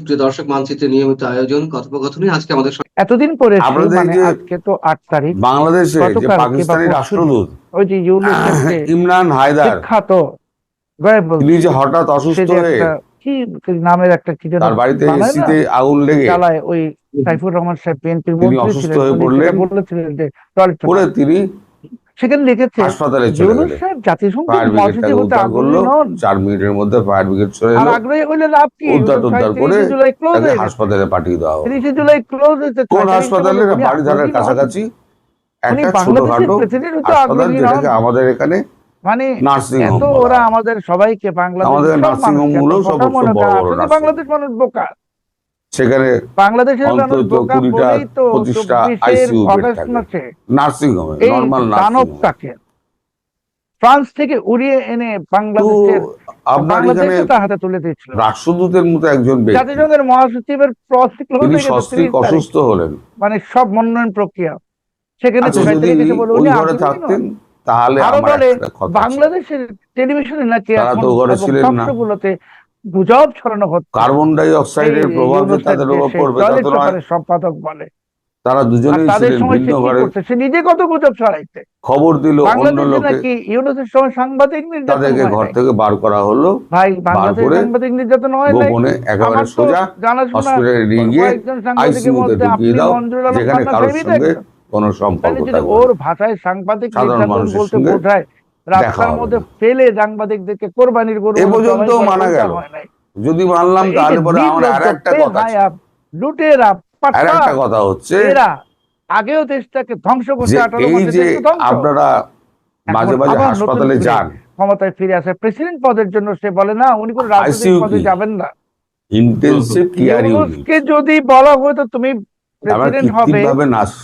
প্রিয় দর্শক, মানচিত্রের নিয়মিত আয়োজন কথোপকথনে আজকে আমাদের এতদিন পরে মানে আজকে তো 8 তারিখ। বাংলাদেশে যে পাকিস্তানি রাষ্ট্রদূত ওই যে ইউনুসের ইমরান হায়দার বিখ্যাত তিনি যে হঠাৎ অসুস্থ হয়ে কি নামের একটা কি যেন তার বাড়িতে এসিতে আগুন লেগে জ্বালায়, ওই সাইফুর রহমান সাহেব বিএনপির তিনি মন্ত্রী অসুস্থ ছিলেন, হয়ে উনি পড়লেন, বলেছিলেন যে টয়লেট পরে তিনি সেখানে লিখেছে হাসপাতালে চলে গেলেন। সাহেব জাতিসংঘের ফায়ার ব্রিগেডটাকে উদ্ধার করলো, 4 মিনিটের মধ্যে ফায়ার ব্রিগেড চলে এলো, আগ্রহী হইলে লাভ কি, উদ্ধার করে তাকে হাসপাতালে পাঠিয়ে দেওয়া হলো। 30 জুলাই ক্লোজ হয়েছে। কোন হাসপাতালে? বাড়িধারার কাছাকাছি একটা ছোটখাটো হাসপাতাল, যেটাকে আমাদের এখানে মানে নার্সিং হোম এত ওরা আমাদের সবাইকে আমাদের নার্সিং হোম গুলো সব বাংলাদেশ মানুষ বোকা। সেখানে বাংলাদেশের মানুষ বোকা বলেই তো 25টা আইসিইউ বেড থাকে নার্সিং হোমে, নরমাল নার্সিং হোম। ফ্রান্স থেকে উড়িয়ে এনে বাংলাদেশের আপনার এখানে হাতে তুলে দিয়েছিল রাষ্ট্রদূতের মতো একজন ব্যক্তি, জাতিসংঘের মহাসচিবের তিনি সস্ত্রীক অসুস্থ হলেন, মানে সব মনোনয়ন প্রক্রিয়া সেখানে ওই ঘরে থাকতেন তাহলে বাংলাদেশের টেলিভিশনে নাকি গুলোতে গুজব ছড়ানো হচ্ছে কার্বন ডাই অক্সাইডের প্রভাব যে তাদের উপর পড়বে সম্পাদক বলে তারা দুজনেই ছিলেন ভিন্ন ঘরে। সে নিজে কত গুজব ছড়াইছে, খবর দিল অন্য লোকে, ইউনুসের সময় সাংবাদিক তাদেরকে ঘর থেকে বার করা হলো। ভাই বাংলাদেশে সাংবাদিক নির্যাতন হয় নাই, গোপনে একেবারে সোজা হসপিটালে নিয়ে গিয়ে আইসিইউতে ঢুকিয়ে দাও, যেখানে কারোর সঙ্গে কোনো সম্পর্ক থাকবে না। ওর ভাষায় সাংবাদিক নির্যাতন বলতে বোঝায় রাস্তার মধ্যে ফেলে সাংবাদিকদেরকে কোরবানির গরু এ পর্যন্ত মানা গেল। যদি মানলাম তাহলে পরে আমার আরেকটা কথা, লুটেরা আরেকটা কথা হচ্ছে এরা আগেও দেশটাকে ধ্বংস করতে, এই যে আপনারা মাঝে মাঝে হাসপাতালে যান ক্ষমতায় ফিরে আসে প্রেসিডেন্ট পদের জন্য, সে বলে না উনি কোন রাজনৈতিক পদে যাবেন না, ইন্টেনসিভ কেয়ার ইউনিট। যদি বলা হতো তুমি প্রেসিডেন্ট হবে,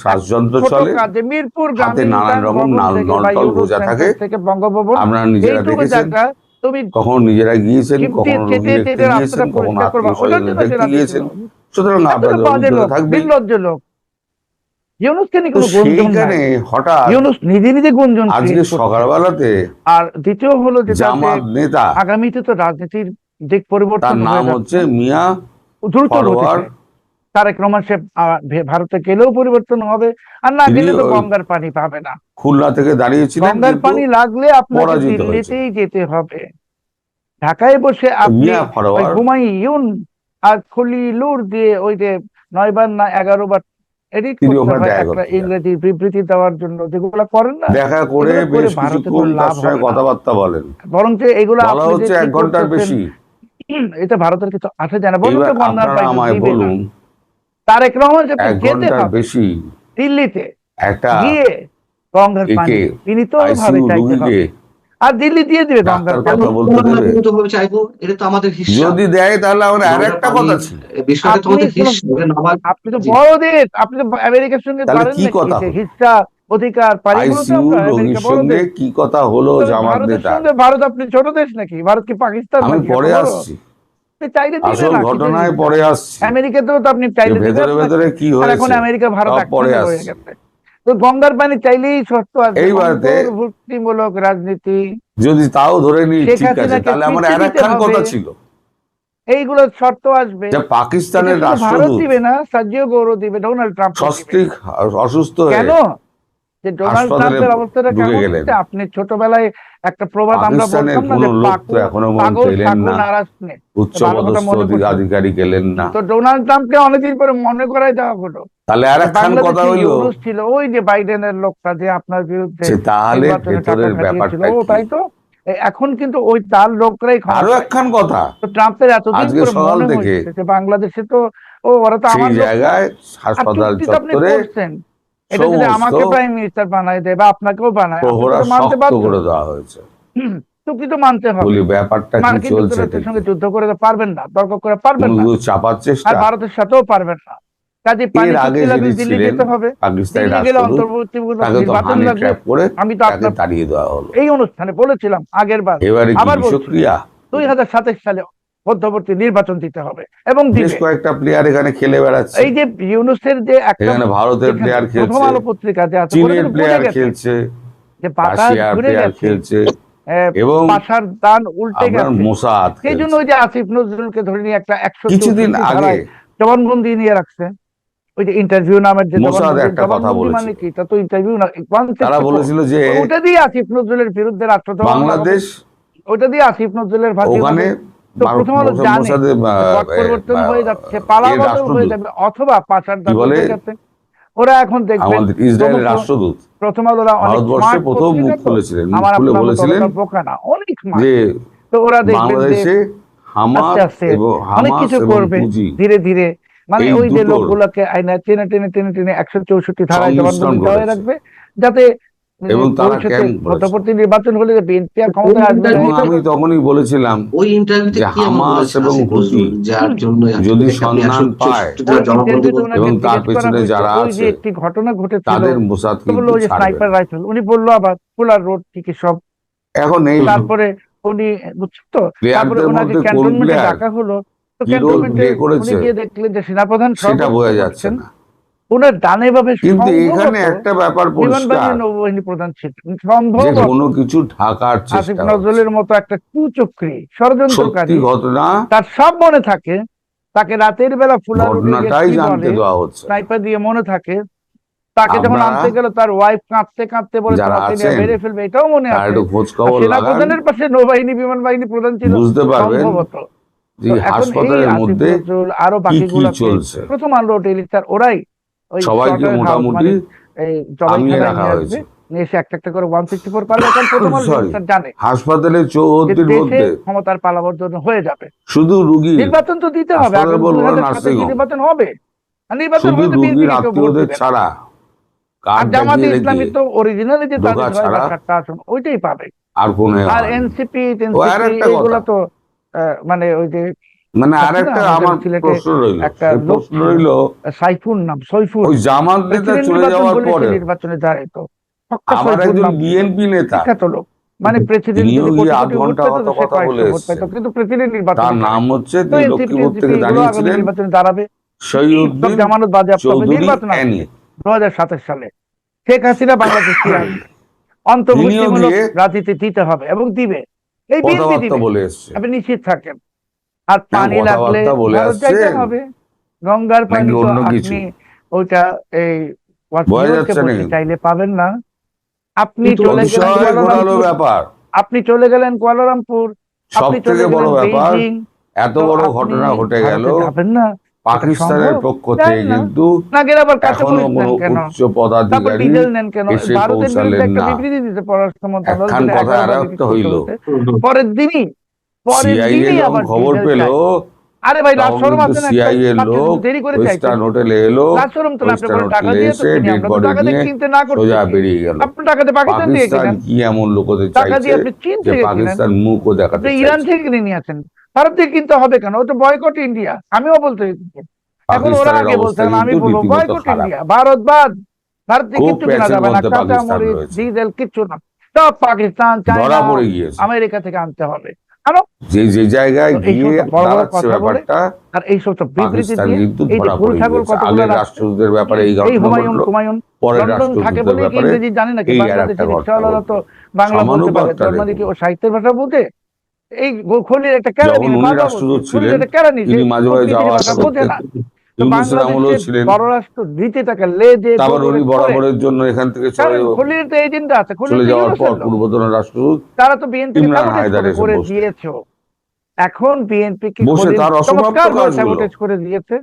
শ্বাসযন্ত্র চলে, মিরপুর হাতে নানান রকম নলটল বোঝা থাকে, বঙ্গভবন আমরা নিজেরা দেখেছেন, তুমি কখনো নিজেরা গিয়েছেন, কখনো গিয়েছেন, কখনো আত্মীয় গিয়েছেন। সুতরাং আপনাদের থাকবে লোক ইউনুসকে নিয়ে কোনো গুঞ্জন নাই, হঠাৎ ইউনুস নিজে নিজে গুঞ্জন আজকে সকালবেলাতে। আর দ্বিতীয় হলো যে জামাত নেতা, আগামীতে তো রাজনীতির দিক পরিবর্তন, তার নাম হচ্ছে মিয়া দ্রুত তারেক রহমান, সে ভারতে গেলেও পরিবর্তন হবে, আর না গেলে তো গঙ্গার পানি পাবে না। খুলনা থেকে দাঁড়িয়েছিলেন, গঙ্গার পানি লাগলে আপনাকে দিল্লিতেই যেতে হবে। ঢাকায় বসে আপনি হুমায়ুন আর খলিলুর দিয়ে ওই যে 9 বার না 11 বার এডিট করতে হয় একটা ইংরেজি বিবৃতি দেওয়ার জন্য, যেগুলো করেন না, দেখা করে বেশ কিছুক্ষণ তার সঙ্গে কথাবার্তা বলেন, বরং যে এগুলো বলা হচ্ছে 1 ঘন্টার বেশি, এটা ভারতের কিছু আসে জানা। বলুন তো আমায় বলুন, তারেক রহমান যে 1 ঘন্টার বেশি দিল্লিতে একটা গিয়ে গঙ্গার পানি তিনি তো ভাবে চাইতে হবে, আর দিল্লি দিয়ে দিবে গঙ্গার পানি, এটা তো আমাদের হিসাব। যদি দেয় তাহলে আমার আরেকটা কথা ছিল, বিষয়টা তোমাদের হিসাব। আপনি তো বড় দেশ, আপনি তো আমেরিকার সঙ্গে পারেন কি কথা হিসাব অধিকার সঙ্গে কি কথা হলো জামাত নেতা? ভারত আপনি ছোট দেশ নাকি? ভারত কি পাকিস্তান? আমি পরে আসছি, আসল ঘটনায় পরে আসছি। আমেরিকাতেও তো আপনি চাইলে ভেতরে ভেতরে কি হয়েছে এখন আমেরিকা ভারত পরে আসছে। তো গঙ্গার পানি চাইলেই সত্য আছে, এইবারতে ভক্তিমূলক রাজনীতি যদি তাও ধরে নিই ঠিক আছে, তাহলে আমার আরেকখান কথা ছিল, এইগুলো শর্ত আসবে যে পাকিস্তানের রাষ্ট্রদূত দিবে না, সার্জিও গৌরব দিবে, ডোনাল্ড ট্রাম্প সস্ত্রীক অসুস্থ হয়ে কেন? যে ডোনাল্ড ট্রাম্পের অবস্থাটা কেমন হচ্ছে? আপনি ছোটবেলায় একটা প্রবাদ আমরা বলতাম না যে উচ্চপদস্থ আধিকারিক এলেন না, তো ডোনাল্ড ট্রাম্পকে অনেকদিন পরে মনে করাই দেওয়া হলো। তাহলে আরেকখান কথা হলো ছিল ওই যে বাইডেনের লোকটা যে আপনার বিরুদ্ধে, তাহলে ভেতরের ব্যাপারটা ও তাই তো এখন কিন্তু ওই তার লোকরাই। আরো একখান কথা, ট্রাম্পের এতদিন পরে মনে হচ্ছে যে বাংলাদেশে তো ওরা তো আমার জায়গায় হাসপাতাল চত্বরে এটা যদি আমাকে প্রাইম মিনিস্টার বানায় দেয় বা আপনাকেও বানায়, মানতে বাধ্য করে দেওয়া হয়েছে, চুক্তি তো মানতে হবে। ব্যাপারটা কি চলছে? সঙ্গে যুদ্ধ করে পারবেন না, তর্ক করে পারবেন না, চাপার চেষ্টা, আর ভারতের সাথেও পারবেন না। কাজে পানি দিল্লি যেতে হবে, আমি তো আপনার দাঁড়িয়ে দেওয়া হলো এই অনুষ্ঠানে বলেছিলাম আগের বার, আবার 2027 সালে মধ্যবর্তী নির্বাচন দিতে হবে এবং বেশ কয়েকটা প্লেয়ার এখানে খেলে বেড়াচ্ছে। এই যে ইউনুসের যে এখানে ভারতের প্লেয়ার খেলছে, প্রথম আলো পত্রিকা যে আছে, চীনের প্লেয়ার খেলছে, যে বাতাস ঘুরে গেছে, এবং পাশার দান উল্টে গেছে। মোসাদ সেই জন্য ওই যে আসিফ নজরুলকে ধরে নিয়ে একটা 164 কিছুদিন আগে জবানবন্দি নিয়ে রাখছে। ওই যে ইন্টারভিউ নামের যে মোসাদ একটা কথা জবানবন্দি মানে বলেছিল, কি? তা তো ইন্টারভিউ না, তারা বলেছিল যে ওটা দিয়ে আসিফ নজরুলের বিরুদ্ধে রাষ্ট্রদ্রোহ বাংলাদেশ, ওটা দিয়ে আসিফ নজরুলের ফাঁসি ওখানে তো প্রথম আলো জানে পট পরিবর্তন হয়ে যাচ্ছে, পালাবদল হয়ে যাবে, অথবা পাশার দান উল্টে গেছে। ওরা এখন দেখবেন ইসরায়েলের রাষ্ট্রদূত প্রথম আলোরা অনেক স্মার্ট প্রথম মুখ খুলেছিলেন, আমার খুলে আপনার বলেছিলেন বোকা না, অনেক স্মার্ট। যে তো ওরা দেখবেন যে বাংলাদেশে হামাস এবং অনেক কিছু করবে ধীরে ধীরে, মানে এই ওই যে দুটোর লোকগুলোকে আইনা টেনে টেনে টেনে টেনে 164 ধারায় জবানবন্দি দেওয়া রাখবে, যাতে এবং তারা পরবর্তী নির্বাচন হলে যে বিএনপি আর ক্ষমতায় আসবে। এবং আমি তখনই বলেছিলাম ওই ইন্টারভিউতে কি হামাস এবং হুতি যার জন্য যদি সন্ধান পায় এবং তার পেছনে যারা আছে একটি ঘটনা ঘটেছিল, তাদের মোসাদ কিন্তু স্নাইপার রাইফেল, উনি বললো আবার ফুলার রোড থেকে সব এখন এই তারপরে উনি বুঝছেন তো, তারপরে ওনাকে ক্যান্টনমেন্টে ডাকা হলো, তো ক্যান্টনমেন্টে উনি গিয়ে দেখলেন যে সেনাপ্রধান সেটা বোঝা যাচ্ছে না। ওনার ডানে ভাবে কিন্তু এখানে একটা ব্যাপার পরিষ্কার, নৌবাহিনী প্রধান ছিলেন সম্ভবত কোনো কিছু ঢাকার চেষ্টা আসিফ নজরুলের মতো একটা কুচক্রী ষড়যন্ত্রকারী, সত্যি ঘটনা তার সব মনে থাকে, তাকে রাতের বেলা ফুলার ঘটনাটাই জানতে দেওয়া হচ্ছে, স্নাইপার দিয়ে মনে থাকে, তাকে যখন আনতে গেল তার ওয়াইফ কাঁদতে কাঁদতে বলে মেরে ফেলবে, এটাও মনে আছে। সেনাপ্রধানের পাশে নৌবাহিনী বিমান বাহিনী প্রধান ছিল, বুঝতে পারবেন সম্ভবত যে হাসপাতালের মধ্যে আরো বাকিগুলো চলছে। প্রথম আলো টেলিস্টার ওরাই সবাইকে মোটামুটি থামিয়ে রাখা হয়েছে, এসে একটা একটা করে 164 পারবে, কারণ প্রথম আলো টেলিস্টার জানে হাসপাতালের চৌহদ্দির মধ্যে ক্ষমতার পালাবর্জন হয়ে যাবে। শুধু রোগী নির্বাচন তো দিতে হবে, নির্বাচন হবে, নির্বাচন হলে তো বিএনপি আত্মীয়দের ছাড়া আর জামাতে ইসলামী তো অরিজিনালি যে তাদের 6-7টা আসন ওইটাই পাবে, আর কোন আর এনসিপি এগুলো তো মানে ওই যে মানে আরেকটা আমার প্রশ্ন রইল সাইফুল নাম সৈফুল, ওই জামাত নেতা চলে যাওয়ার পরে নির্বাচনে যায় তো আবার একজন বিএনপি নেতা লোক, মানে প্রেসিডেন্ট আধ ঘন্টা কথা বলে এসেছেন, কিন্তু প্রেসিডেন্ট নির্বাচন তার নাম হচ্ছে লক্ষ্মীপুর থেকে দাঁড়িয়েছিলেন নির্বাচনে দাঁড়াবে শহীদুদ্দিন জামানত বাজেয়াপ্ত হবে নির্বাচন 2027 সালে। শেখ হাসিনা বাংলাদেশ অন্তর্ভুক্তিমূলক রাজনীতি দিতে হবে এবং দিবে, এই বিএনপি দিবে, আপনি নিশ্চিত থাকেন। আর পানি লাগলে হবে, গঙ্গার পানি তো আপনি ওইটা এই চাইলে পাবেন না। আপনি চলে গেলেন কুয়ালালামপুর, সব থেকে বড় ব্যাপার, এত বড় ঘটনা ঘটে গেল, পাকিস্তানের পক্ষ থেকে কিন্তু এখনো কোনো উচ্চ পদাধিকারী এসে পৌঁছালেন না। একখান কথা আরেকটা হইল, পরের দিনই যখন খবর পেল আরে ভাই রাজশরম আছে না, সিআইএ লোক ওয়েস্টার্ন হোটেলে এলো, রাজশরম তো আপনি টাকা দিয়ে এসে ডেড বডি নিয়ে সোজা বেরিয়ে গেল। আপনি টাকাতে পাকিস্তান দিয়ে গেলেন, কি এমন লোকদের টাকা দিয়ে চাইছে আপনি চীন যে থেকে পাকিস্তান মুখও দেখাতে চাইছে, ইরান থেকে কিনে নিয়ে আসেন, ভারত থেকে কিনতে হবে কেন? ওটা বয়কট ইন্ডিয়া, আমিও বলতে এখন ওরা আগে বলছেন, আমি বলবো বয়কট ইন্ডিয়া, ভারত বাদ, ভারত থেকে কিচ্ছু কেনা যাবে না, কাঁচা মরিচ ডিজেল কিচ্ছু না, সব পাকিস্তান চায়না আমেরিকা থেকে আনতে হবে। যে জায়গায় গিয়ে দাঁড়াচ্ছে ব্যাপারটা, আর এই সব বিবৃতি দিয়ে এই যে ভুল ঠাকুর কথাগুলো রাষ্ট্রদূতের ব্যাপারে এই হুমায়ুন লন্ডন থাকে বলে কি ইংরেজি জানে নাকি? বাংলাদেশের রিকশাওয়ালারা তো বাংলা বলতে পারে, জন্মাদি কি ও সাহিত্যের ভাষা বুঝে? এই খলির একটা কেরানি মাঝে মাঝে যাওয়া আসা বোঝে না, পররাষ্ট্র নীতিটাকে লেজে বরাবরের জন্য এখান থেকে খলির তো এজেন্ডা আছে, চলে যাওয়ার পর পূর্বতন রাষ্ট্রদূত তারা তো বিএনপি করে দিয়েছে, এখন বিএনপি কি সাবোটেজ করে দিয়েছে,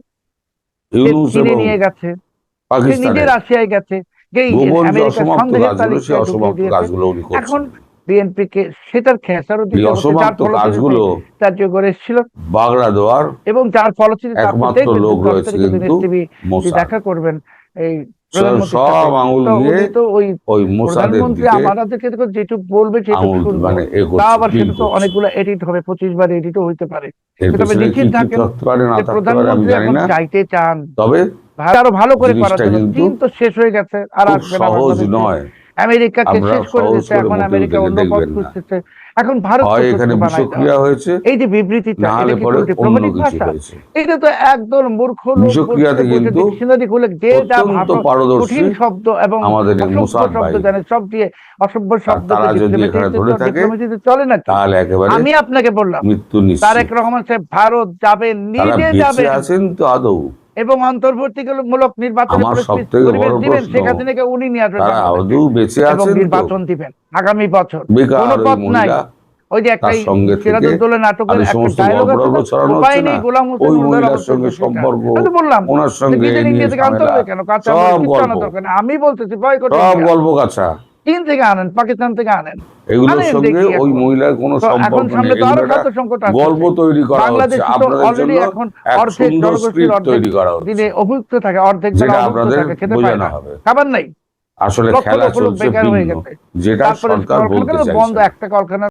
কিনে নিয়ে গেছে, নিজে রাশিয়ায় গেছে, এখন বিএনপি কে সেটার খেসারও এসেছিল বাগড়া দেওয়ার, এবং যার ফলশ্রুতিতে একমাত্র লোক রয়েছে কিন্তু দেখা করবেন এই সব আঙুল দিয়ে ওই মোসাদের দিকে আমাদেরকে যেটুকু বলবে সেটুকু শুনবো, তা আবার সেটা তো অনেকগুলো এডিট হবে, 25 বার এডিটও হইতে পারে, তবে নিশ্চিত থাকেন প্রধানমন্ত্রী এখন চাইতে চান, তবে আরো ভালো করে করার জন্য। চীন তো শেষ হয়ে গেছে, আর আসবে না, সহজ নয়, আমেরিকাকে শেষ করে দিচ্ছে, এখন আমেরিকা অন্য পথ খুঁজতেছে, এখন ভারত হয় এখানে বিষক্রিয়া হয়েছে, এই যে বিবৃতিটা, না এটা হলে কি পরে অন্য ডিপ্লোম্যাটিক কিছু ভাষা? হয়েছে। এটা তো একদম মূর্খ লোক বিষক্রিয়াতে কিন্তু ডিকশনারি খুলে যে যা অত্যন্ত ভাষা, পারদর্শী কঠিন শব্দ এবং আমাদের অসভ্য মোসাদ শব্দ বাহিনী। জানে, সব দিয়ে অসভ্য শব্দ তারা যদি এখানে ধরে থাকে ডিপ্লোমেসিতে চলে না। তাহলে একেবারে আমি আপনাকে বললাম মৃত্যু নিশ্চিত। তারেক রহমান সাহেব ভারত যাবেন, নিজে যাবেন আছেন তো আদৌ, এবং অন্তর্বর্তীমূলক নির্বাচনের আমার পরিবেশ সবথেকে বড় দিবেন, প্রশ্ন, শেখ হাসিনাকে উনি নিয়ে আসবেন তারা আদৌ বেঁচে এবং আছেন তো? নির্বাচন দিবেন আগামী বছর। বেকার কোনো ওই পথ নাই। মহিলা, ওই যে একটা তার সঙ্গে থেকে সিরাজউদ্দৌলা নাটকের আর এই একটা সমস্ত ডায়লগ আছে গল্প না, ছড়ানো উপায় হচ্ছে নেই না, গোলাম হোসেন ওই উল্টো মহিলার রহমতের সঙ্গে সেটা। সম্পর্ক, আমি তো বললাম ওনার সঙ্গে নিজের এই ইন্ডিয়া নিয়ে থেকে আনতে ঝামেলা, হবে কেন? কাঁচা সব মরিচ কিচ্ছু আনা গল্প, দরকার নেই। আমি বলতেছি বয়কট সব গল্প গাছা, চীন থেকে আনেন, পাকিস্তান থেকে আনেন, এগুলোর আনেন সঙ্গে দেখি ওই এখন। মহিলার কোনো তো এখন সম্পর্ক নেই। সামনে তো আরো এগুলো খাদ্য সংকট আসছে। গল্প তৈরি করা হচ্ছে বাংলাদেশ তো আপনাদের অলরেডি জন্য, এখন এক অর্ধেক সুন্দর জনগোষ্ঠীর স্ক্রিপ্ট অর্ধেক তৈরি করা হচ্ছে, দিনে অভুক্ত থাকে, অর্ধেক জেলা যেটা অভুক্ত আপনাদের থাকে, খেতে পায় বোঝানো না, হবে। খাবার নাই, আসলে লক্ষ খেলা লক্ষ লোক চলছে বেকার হয়ে ভিন্ন, গেছে। যেটা তারপরে সরকার বলতে কলকারখানা চাইছে বন্ধ, না। একটা কলকারখানা